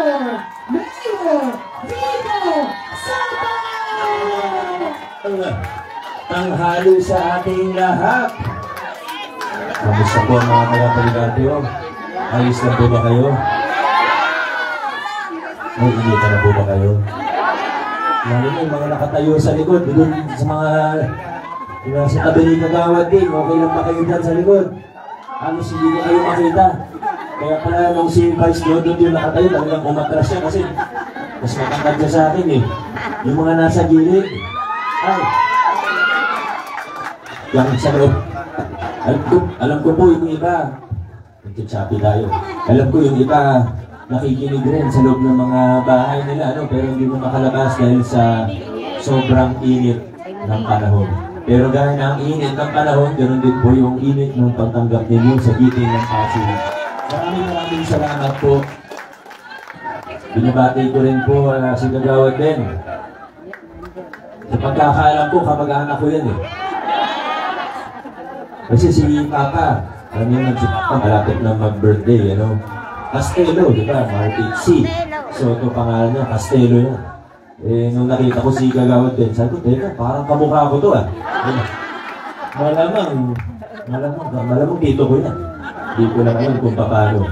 Mayor Vico Santa! Tanghali sa ating lahat. Kamusta po mga taga-Paligartyo? Ayos na po ba kayo? May inita na po ba kayo? Lalo na yung mga nakatayo sa likod, doon sa mga sa tabi ni Kagawad din, okay lang ba kayo dyan sa likod? Halos hindi ko kayo makita. Kaya pala nung si Vice doon yung nakatayo, talagang umatras siya kasi mas matangkad siya sa akin eh. Yung mga nasa gilid, ay, yung sa loob. Alam ko po yung iba, nagtitsapi tayo. Alam ko yung iba, nakikinig rin sa loob ng mga bahay nila, ano, pero hindi mo makalabas dahil sa sobrang init ng panahon. Pero dahil ang init ng panahon, ganoon din po yung init ng pagtanggap ninyo sa giting ng Pasig. Maraming salamat po. Binabati ko rin po si Kagawad din. Sa pagkakaalam ko, kamag-anak ko yan eh. Kasi si Papa, alam niyo si Papa, malapit na mag-birthday, ano? Castelo, di ba? Market C. So, ito pangalan niya, Castelo yan. Eh, nung nakita ko si Kagawad din, sabi ko, teka, parang kamukha ko to ah. Malamang dito ko yan. Hindi ko lang alam kung paano.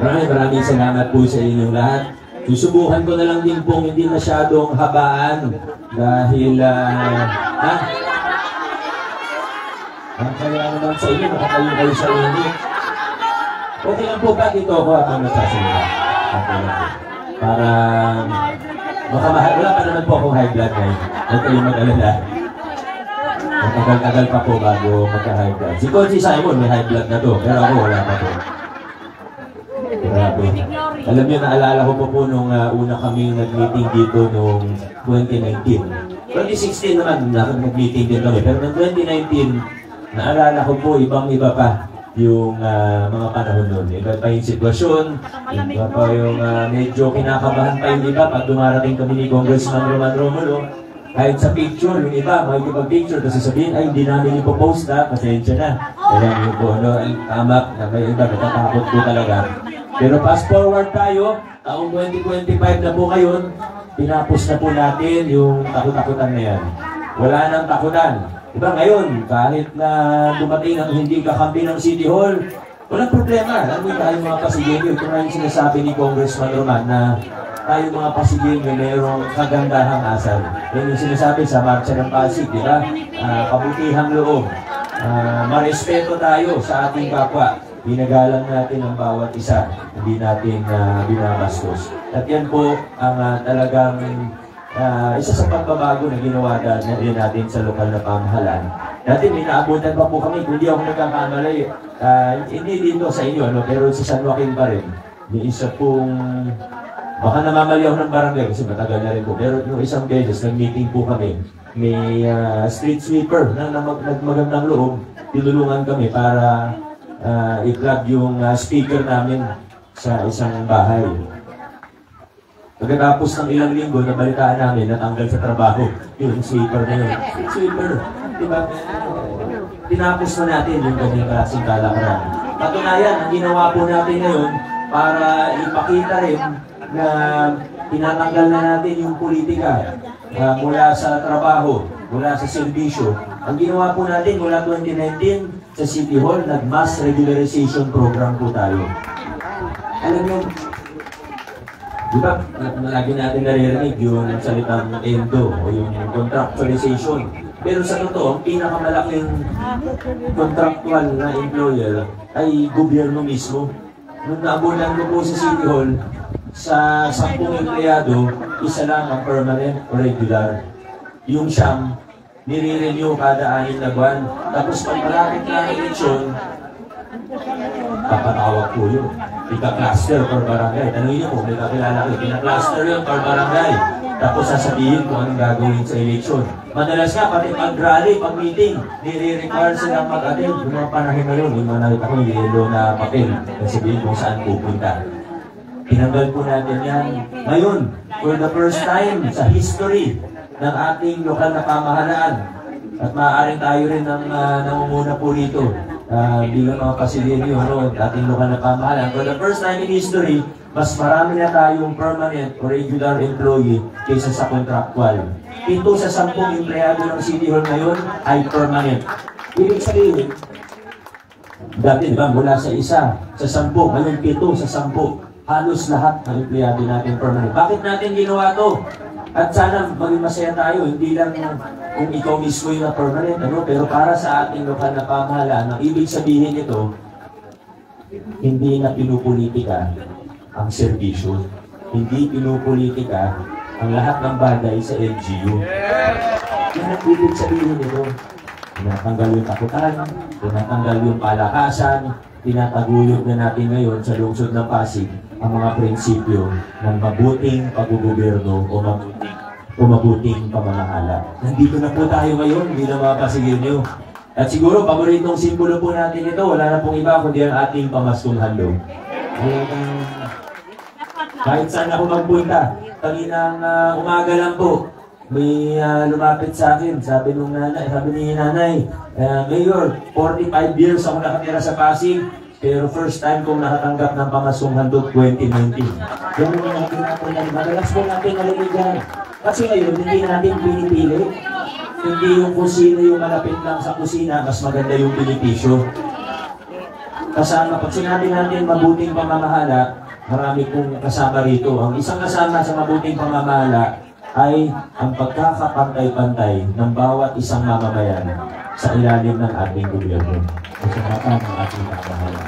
Maraming salamat po sa inyong lahat. Susubukan ko na lang din pong hindi masyadong habaan dahil, kaya naman sa inyo, makatayo kayo sa inyo. Okay lang po ba dito ako ang nagsasalita? Okay lang po. Para makamahal. Wala pa naman po akong high blood ngayon. Huwag kayong mag-alala. Matagal-tagal pa po bago magka-high blood. Si Coach Simon may high blood na to, pero ako wala pa po. Grabe. Alam niyo, naalala ko po nung una kaming nag-meeting dito noong 2019. 2016 naman nag-meeting din kami, pero noong 2019, naalala ko po ibang-iba pa yung mga panahon noon. Iba pa yung sitwasyon, iba pa yung medyo kinakabahan pa yung iba pag dumarating kami ni Congressman Roman Romulo. Kahit sa picture, yung iba, makikipag-picture kasi sabihin, ay hindi namin ipopost na, pasensya na. Alam niyo po, ano, ay tama, may iba, natatakot po talaga. Pero fast forward tayo, taong 2025 na po ngayon, pinapos na po natin yung takot-takutan na yan. Wala nang takutan. Diba ngayon, kahit na dumating ang hindi kakampi ng City Hall, walang problema. Alam mo tayo mga Pasigueño, ito na yung sinasabi ni Congressman Roman na tayo mga Pasigueño mayroong kagandahang asal. Yan yung sinasabi sa Marcha ng Pasig, di ba? Kabutihang loob. Marespeto tayo sa ating kapwa. Binagalang natin ang bawat isa. Hindi natin binabastos. At yan po ang talagang isa sa pagbabago na ginawa rin natin sa lokal na pamahalaan. Dati may naabutan pa po kami, kung di ako nagkakamali, hindi dito sa inyo, ano, pero sa San Joaquin pa rin. Yung isa pong, baka namamali ako ng barangay kasi matagal na rin po, pero yung isang beses, nag-meeting po kami, may street sweeper na nagmagandang loob, tinulungan kami para i-plug yung speaker namin sa isang bahay. Pagkatapos ng ilang linggo, nabalitaan namin natanggal sa trabaho yung sweeper na yun. Sweeper, diba? Tinapos na natin yung ganyang klaseng kalakaran. Patunayan, ang ginawa po natin ngayon para ipakita rin na tinatanggal na natin yung politika mula sa trabaho, mula sa serbisyo. Ang ginawa po natin mula 2019 sa City Hall, nag-mass regularization program po tayo. Alam nyo, diba, lagi natin naririnig yung salitang ENDO o yung contractualization. Pero sa totoo, ang pinakamalaking contractual na employer ay gobyerno mismo. Nung naabulan ko po sa City Hall, sa 10 empleyado, isa lang ang permanent o regular. Yung siyam, nire-renew kada 6 na buwan. Tapos pag malapit na ang eleksyon, papatawag po yun. Ika-cluster per barangay. Tanungin niyo kung may kakilala ko. Ika-cluster yun per barangay. Tapos sasabihin kung anong gagawin sa eleksyon. Madalas nga, pati pag-rally, pag-meeting, nire-require silang mag-attend. Yung mga panahon na yun, yung mga nakita ko yung yellow na papel. Sasabihin kung saan pupunta. Tinanggal po natin yan. Ngayon, for the first time sa history ng ating lokal na pamahalaan, at maaaring tayo rin ang nangunguna po rito, bilang mga pasilyenyo, no, ating lokal na pamahalaan. For the first time in history, mas marami na tayong permanent o regular employee kaysa sa contractual. 7 sa 10 empleyado ng City Hall ngayon ay permanent. Ibig sabihin, dati diba, mula sa 1 sa 10, ngayon 7 sa 10. Halos lahat ng empleyado natin permanent. Bakit natin ginawa to? At sana maging masaya tayo, hindi lang kung ikaw mismo yung na permanent, ano? Pero para sa ating lokal na pamahalaan, ang ibig sabihin nito, hindi na pinupolitika ang serbisyo. Hindi pinupolitika ang lahat ng bagay sa LGU. Yan ang ibig sabihin nito. Tinatanggal yung takutan, tinatanggal yung palakasan, tinataguyod na natin ngayon sa lungsod ng Pasig ang mga prinsipyo ng mabuting paggugobyerno o mabuting pamamahala. Nandito na po tayo ngayon, hindi na mga Pasigyenyo. At siguro, paboritong simbolo po natin ito, wala na pong iba kundi ang ating pamaskong handog. Kahit saan ako magpunta, kaninang umaga lang po, may lumapit sa akin, sabi ni nanay, Mayor, 45 years ako nakatira sa Pasig, pero first time kong nakatanggap ng pamaskong handog 2019. Yan ang natin natin, madalas po natin naliligan. Kasi ngayon, hindi natin pinipili. Hindi yung kusina yung malapit lang sa kusina, mas maganda yung benepisyo. Kasama, pag sinabi natin mabuting pamamahala, marami pong kasama rito. Ang isang kasama sa mabuting pamamahala ay ang pagkakapantay-pantay ng bawat isang mamamayan sa ilalim ng ating gobyerno. Kasama ng ating pamamahala.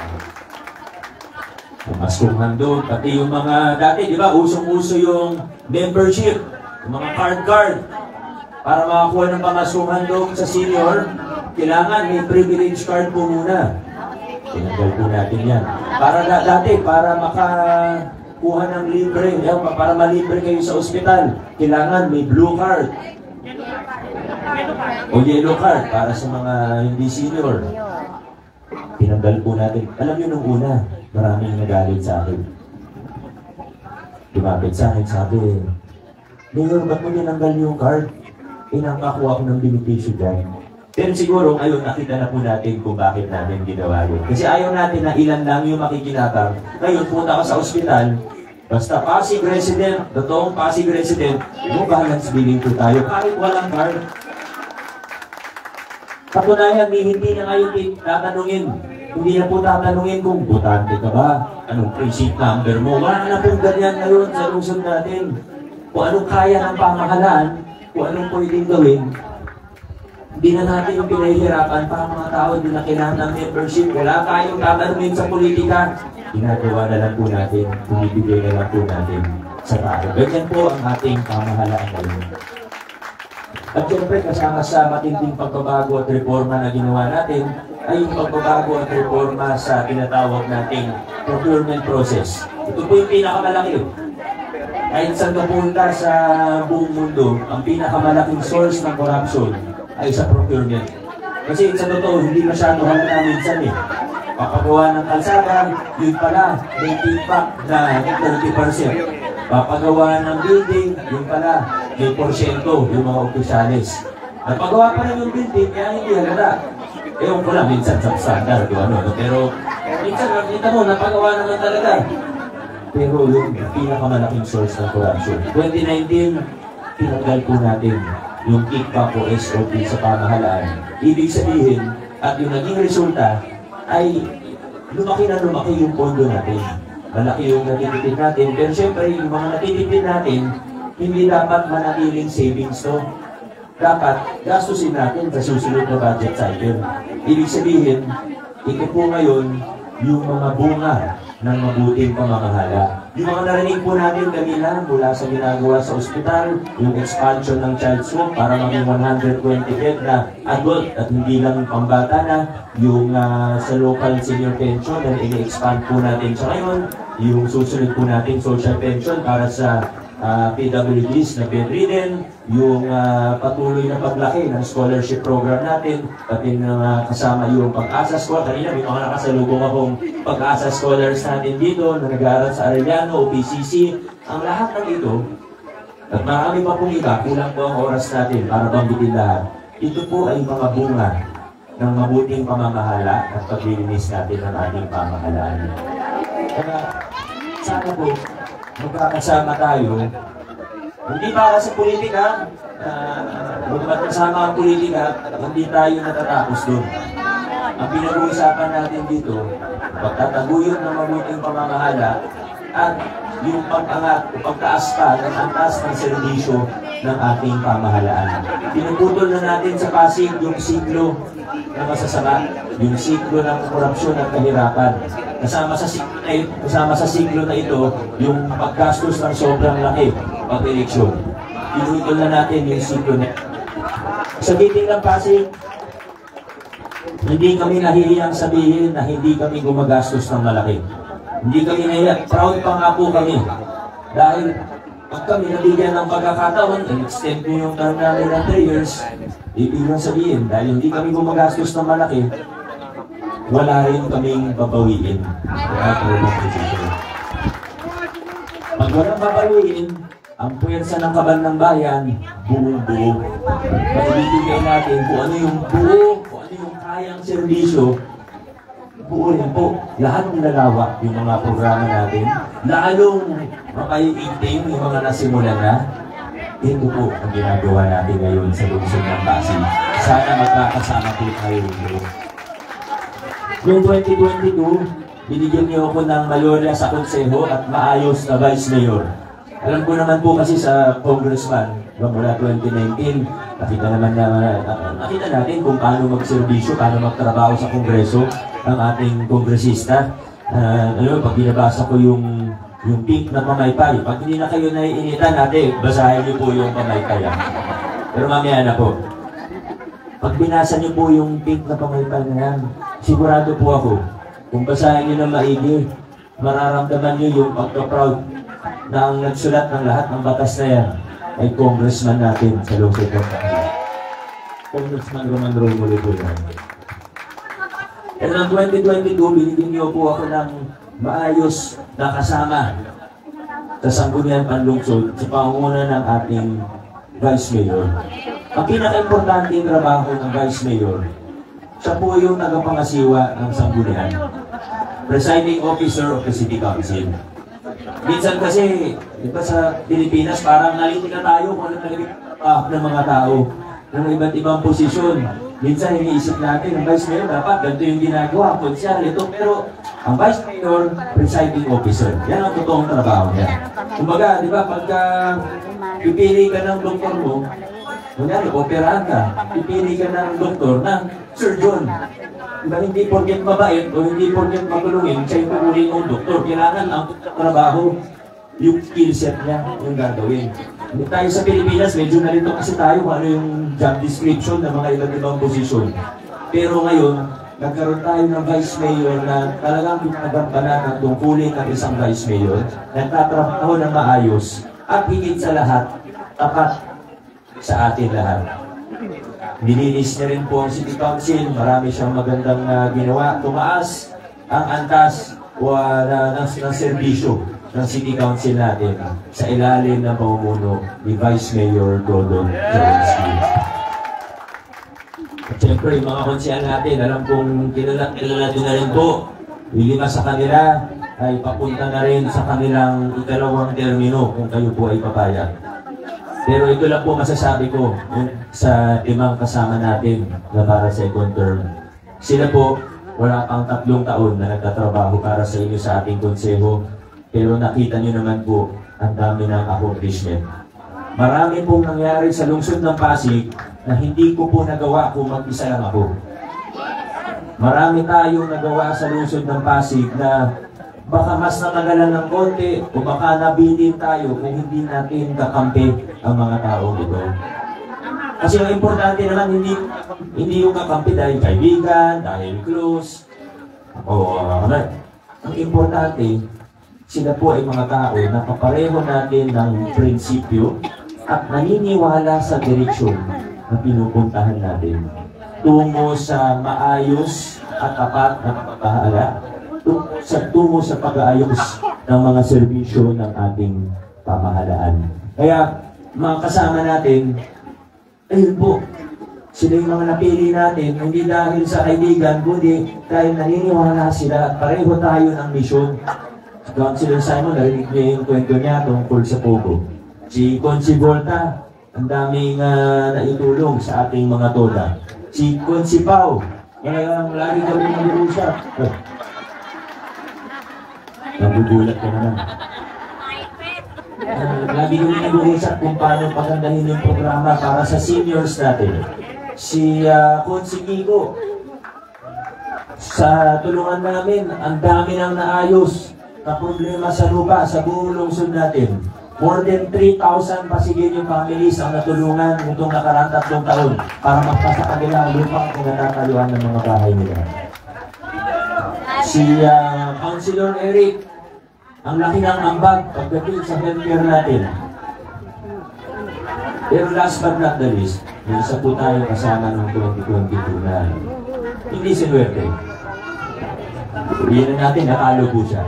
Pamaskong handog, pati yung mga dati, di ba, usong-uso yung membership, yung mga card. Para makakuha ng pamaskong handog sa senior, kailangan may privilege card po muna. Tinanggal po natin yan. Para dati, para makakuha ng libre, para malibre kayo sa ospital, kailangan may blue card. O yellow card para sa mga hindi senior. Tinanggal po natin. Alam niyo nung una, maraming nagalit sa akin. Lumapit sa akin, sabi, Mayor, ba't mo tinanggal yung card? Nakakuha ko ng benepisyo dyan. Pero siguro ngayon nakita na po natin kung bakit natin ginawa yun. Kasi ayaw natin na ilan lang yung makikinabang. Ngayon punta ka sa ospital, basta Pasig resident, totoong Pasig resident, mo balance billing po tayo kahit walang card. Katunayan, hindi na ngayon tatanungin. Hindi na po tatanungin kung butante ka ba, anong precinct number mo. Wala na pong ganyan ngayon sa lungsod natin. Kung anong kaya ng pamahalaan, kung anong pwedeng gawin, hindi na natin yung pinahihirapan para mga tao hindi na kailangan ng membership. Wala tayong tatanungin sa politika. Ginagawa na lang po natin, binibigay na lang po natin sa tao. Ganyan po ang ating pamahalaan ngayon. At syempre, kasama sa matinding pagbabago at reforma na ginawa natin, ay yung pagbabago at reforma sa tinatawag nating procurement process. Ito po yung pinakamalaki. Kahit saan kapunta sa buong mundo, ang pinakamalaking source ng corruption ay sa procurement. Kasi sa totoo, hindi masyado halata minsan eh. Papagawa ng kalsada, yun pala, may impact na 30%. Papagawa ng building, yun pala, may porsyento yung mga opisyalis. Napagawa pa rin yung building, kaya hindi halata. Ewan ko lang, minsan substandard, pero minsan, nakita mo, napagawa naman talaga. Pero yung pinakamalaking source ng corruption. 2019, tinanggal po natin yung kickback o SOP sa pamahalaan. Ibig sabihin, at yung naging resulta, ay lumaki na lumaki yung pondo natin. Malaki yung natitipid natin. Pero syempre, yung mga natitipid natin, hindi dapat manatiling savings to. Dapat gastusin natin sa susunod na budget cycle. Ibig sabihin, ito po ngayon yung mga bunga ng mabuting pamamahala. Yung mga narinig po natin kanina mula sa ginagawa sa ospital, yung expansion ng child's home para maging 120 bed na adult at hindi lang pambata na, yung sa local senior pension na ini-expand po natin sa ngayon, yung susunod po natin social pension para sa PWDs na bedridden, yung patuloy na paglaki ng scholarship program natin, pati kasama yung pag-asa scholar. Kanina may mga nakasalubong akong pag-asa scholars natin dito na nag-aaral sa Arellano o PCC. Ang lahat ng ito, at marami pa pong iba, kulang po ang oras natin para banggitin lahat. Ito po ay mga bunga ng mabuting pamamahala at paglilinis natin ng ating pamahalaan. Kaya sana po, magkakasama tayo, hindi para sa politika, magkakasama ang politika, hindi tayo natatapos doon. Ang pinag-uusapan natin dito, pagtataguyod ng mabuting pamamahala at yung pag-angat o pagtaas pa ng antas ng serbisyo ng ating pamahalaan. Pinuputol na natin sa Pasig yung siklo na masasama, yung siklo ng korupsyon at kahirapan. Kasama sa siklo na ito, yung paggastos ng sobrang laki pag-eleksyon. Pinuputol na natin yung siklo na sa biting ng Pasig. Hindi kami nahihiyang sabihin na hindi kami gumagastos ng malaki. Hindi kami nahiya. Proud pa nga po kami. Dahil pag kami nabigyan ng pagkakataon, extend mo yung term namin ng 3 years, ibig sabihin, dahil hindi kami gumagastos ng malaki, wala rin kaming babawiin. Pag walang babawiin, ang puwersa ng kaban ng bayan, buong-buo. Maibibigay natin kung ano yung buo, kung ano yung kayang serbisyo, buo rin po. Lahat nilalawak yung mga programa natin. Lalong mapaiigting yung mga nasimulan na. Ito po ang ginagawa natin ngayon sa lungsod ng Pasig. Sana magkakasama po tayo dito. Noong 2022, binigyan niyo ako ng malorya sa konseho at maayos na vice mayor. Alam ko naman po kasi sa congressman, mula 2019, nakita natin kung paano magserbisyo, paano magtrabaho sa kongreso ang ating kongresista. Pag binabasa ko yung pink na pamaypay, pag hindi na kayo naiinitan natin, basahin niyo po yung pamaypay. Pero mamaya na po. Pag binasa niyo po yung pink na pamaypay na yan, sigurado po ako, kung basahin niyo na maigi, mararamdaman niyo yung pagka-proud na ang nagsulat ng lahat ng batas na yan ay congressman natin sa lungsod ng Pasig. Congressman Roman Romulo po yan. At noong 2022, binigyan niyo po ako ng maayos na kasama sa Sangguniang Panlungsod sa pangunguna ng ating Vice Mayor. Ang pinaka-importante trabaho ng Vice Mayor, siya po yung tagapangasiwa ng Sangguniang, Presiding Officer of the City Council. Minsan kasi, di ba sa Pilipinas, parang naliti na tayo kung ano talaga ng mga tao ng iba't ibang posisyon. Minsan iniisip natin, ang Vice Mayor dapat ganito yung ginagawa, konsyal, ito. Pero ang Vice Mayor, Presiding Officer, yan ang totoong trabaho niya. Kumbaga, di ba, pagka pipili ka ng doktor mo, kunyari, operahan ka, pipili ka ng doktor na surgeon. Diba, hindi porket mabait o hindi porket magulungin, siya yung pumuli ng doktor. Kailangan ang trabaho, yung skill set niya, yung gagawin. Hindi tayo sa Pilipinas, medyo narito kasi tayo kung ano yung job description ng mga iba't ibang posisyon. Pero ngayon, nagkaroon tayo ng Vice Mayor na talagang pinagampanan ng tungkulin ng isang Vice Mayor, nagtatrabaho ng maayos, at higit sa lahat, tapat sa atin lahat. Nilinis niya rin po ang City Council, marami siyang magandang ginawa. Tumaas ang antas ng serbisyo ng City Council natin sa ilalim ng pamumuno ni Vice Mayor Dodon Jaworski. At syempre, yung mga konsyal natin, alam kong kilala din na rin po, yung 5 sa kanila ay papunta na rin sa kanilang ikalawang termino kung kayo po ay papayag. Pero ito lang po masasabi ko sa 5 kasama natin na para second term. Sila po, wala pang 3 taon na nagtatrabaho para sa inyo sa ating konseho. Pero nakita nyo naman po ang dami ng accomplishment. Marami pong nangyari sa lungsod ng Pasig na hindi ko po nagawa kung mag-isa lang ako. Marami tayong nagawa sa lungsod ng Pasig na baka mas natagalan ng konti o baka nabitin tayo kung hindi natin kakampi ang mga tao ito. Kasi ang importante naman, hindi yung kakampi dahil kaibigan, dahil close, o ang importante, sila po ay mga tao na kapareho natin ng prinsipyo at naniniwala sa direksyon na pinupuntahan natin tungo sa maayos at tapat na pagpapahala, tungo sa pag-aayos ng mga serbisyo ng ating pamahalaan. Kaya mga kasama natin, ayun po, Sila yung mga napili natin, hindi dahil sa kaibigan, kundi dahil naniniwala sila at pareho tayo ng misyon. Si Councilor Simon, narinig niya yung kwento niya tungkol sa Pogo. Si Consi Volta, ang daming naitulong sa ating mga toda. Si Consi Pao, lagi kami nag-uusap. Nagugulat ka naman. Lagi kami nag-uusap kung paano pagandahin yung programa para sa seniors natin. Si Consi Kiko, sa tulungan namin, ang dami nang naayos na problema sa lupa sa buong lungsod natin. More than 3,000 pasigin yung families ang natulungan nitong nakarang 3 taon para magpasa kanila ang lupa kung natataluan ng mga bahay nila. Si Councilor Eric, ang laki ng ambag pagdating sa healthcare natin. Pero last but not the least, yung isa po tayo kasama noong 2022 na hindi sinuwerte. Sabihin natin, natalo po siya.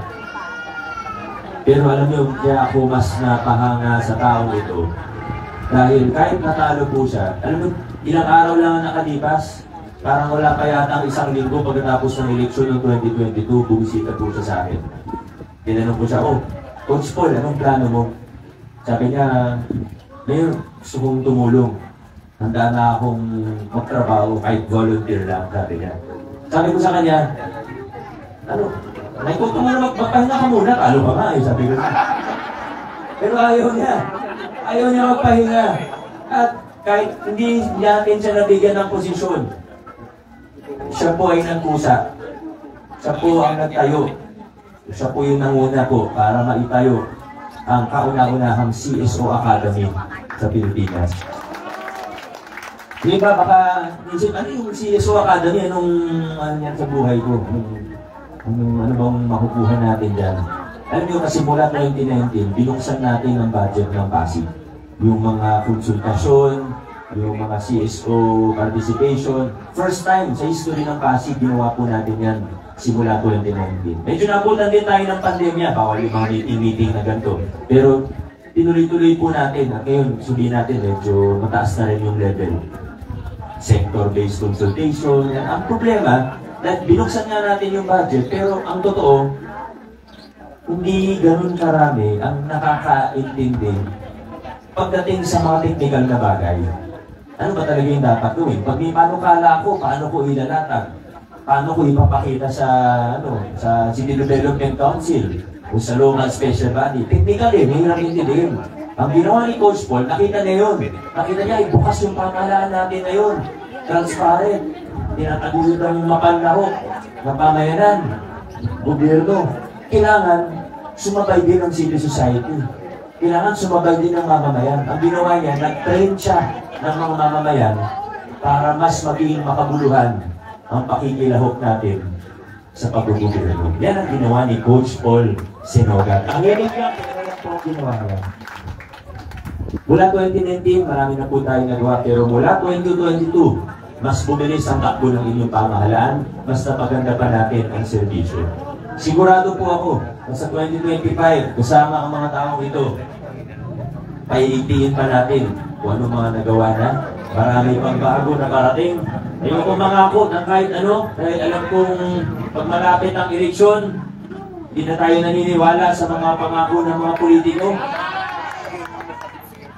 Pero alam niyo, kaya ako mas napahanga sa taong ito. Dahil kahit natalo po siya, alam niyo, ilang araw lang ang nakalipas, parang wala pa yata ang 1 linggo pagkatapos ng eleksyon ng 2022, bumisita po siya sa akin. Tinanong po siya, Coach Paul, anong plano mo? Sabi niya, Mayor, gusto kong tumulong. Handa na akong magtrabaho kahit volunteer lang, sabi niya. Sabi ko sa kanya, kung tumulong, magpahinga ka muna, talo pa nga sabi ko. Pero ayaw niya. Ayaw niya magpahinga. At kahit hindi natin siya nabigyan ng posisyon, siya po ay nagkusa. Siya po ang nagtayo. Siya po yung nanguna po para maitayo ang kauna-unahang CSO Academy sa Pilipinas. Di ba, baka isip, ano yung CSO Academy? Anong yan sa buhay ko? Ano bang makukuha natin dyan? Alam nyo, kasi mula 2019, binuksan natin ang budget ng Pasig. Yung mga konsultasyon, yung mga CSO participation. First time sa history ng Pasig, ginawa po natin yan simula 2019. Medyo nabutan din tayo ng pandemya, bawal yung mga meeting na ganito. Pero tinuloy-tuloy po natin. At ngayon, sabihin natin, medyo mataas na rin yung level. Sector-based consultation. Ang problema, binuksan nga natin yung budget, pero ang totoo, hindi ganun karami ang nakakaintindi pagdating sa mga technical na bagay. Ano ba talaga yung dapat gawin? Pag may panukala ako, paano ko ilalatag? Paano ko ipapakita sa City Development Council o sa local special body? Technically, mahirap intindihin. Ang ginawa ni Coach Paul, nakita niya yun. Nakita niya, bukas yung pamahalaan natin ngayon. Transparent. Tinatagulot ang mapanlahok ng pamayanan, gobyerno. Kailangan sumabay din ang civil society. Kailangan sumabay din ang mamamayan. Ang ginawa niya, nag-train siya ng mga mamamayan para mas maging makabuluhan ang pakikilahok natin sa pagbugobyerno. Yan ang ginawa ni Coach Paul Sinogat. Ang yan po ginawa niya. Mula 2019, marami na po tayong nagawa. Pero mula 2022, mas bumilis ang takbo ng inyong pamahalaan, mas napaganda pa natin ang serbisyo. Sigurado po ako na sa 2025, kasama ang mga taong ito, paiigtiin pa natin kung ano mga nagawa na. Marami pang bago na parating. Ayoko mangako ng kahit ano, dahil alam kong pag malapit ang eleksyon, hindi na tayo naniniwala sa mga pangako ng mga politiko.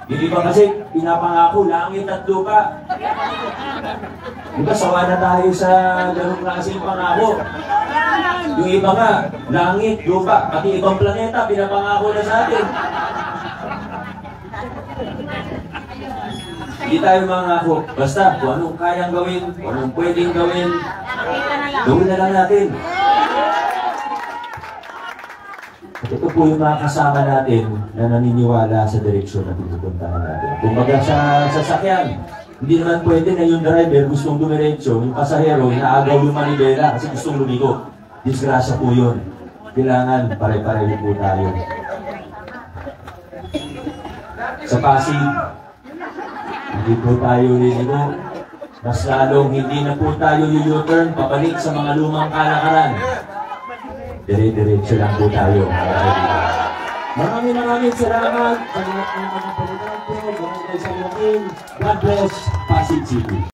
Hindi ba kasi pinapangako langit at lupa? Diba sawa na tayo sa ganung klaseng pangako? Yung iba nga, langit, lupa, pati ibang planeta, pinapangako na sa atin. Hindi tayo mangako. Basta, kung anong kayang gawin, kung anong pwedeng gawin, gawin na lang natin. At ito po yung mga kasama natin na naniniwala sa direksyon na pinupuntahan natin. Kung baga sa sasakyan, hindi naman pwede na yung driver gustong dumiretso, yung pasahero, inaagaw yung manibela kasi gustong lumigo. Disgrasya po yun. Kailangan pare-pareho po tayo. Sa Pasig, hindi po tayo liligo. Mas lalong hindi na po tayo u-turn pabalik sa mga lumang kalakaran. Dire-diretso lang po tayo. Maraming salamat sa lahat ng mga pagkakataon. God bless Pasig City.